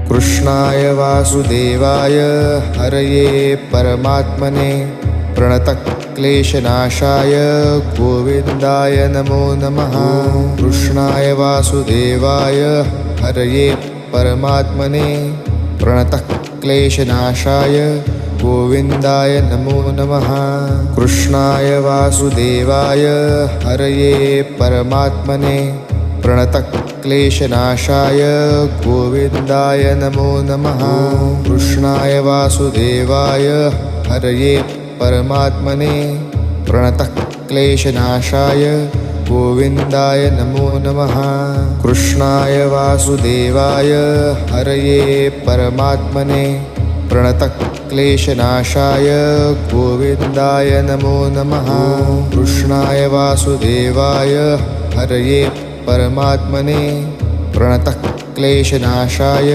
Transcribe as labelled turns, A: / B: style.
A: कृष्णाय वासुदेवाय हरये परमात्मने प्रणतक्लेशनाशाय गोविन्दाय नमो नमः। कृष्णाय वासुदेवाय हरये परमात्मने प्रणतक्लेशनाशाय गोविन्दाय नमो नमः। कृष्णाय वासुदेवाय हरये परमात्मने प्रणतक्लेशनाशाय गोविन्दाय नमो नमः। कृष्णाय वासुदेवाय हरये परमात्मने प्रणतक्लेशनाशाय गोविन्दाय नमो नमः। कृष्णाय वासुदेवाय हरये परमात्मने प्रणतक्लेशनाशाय गोविन्दाय नमो नमः। कृष्णाय वासुदेवाय हरये परमात्मने प्रणतक्लेशनाशाय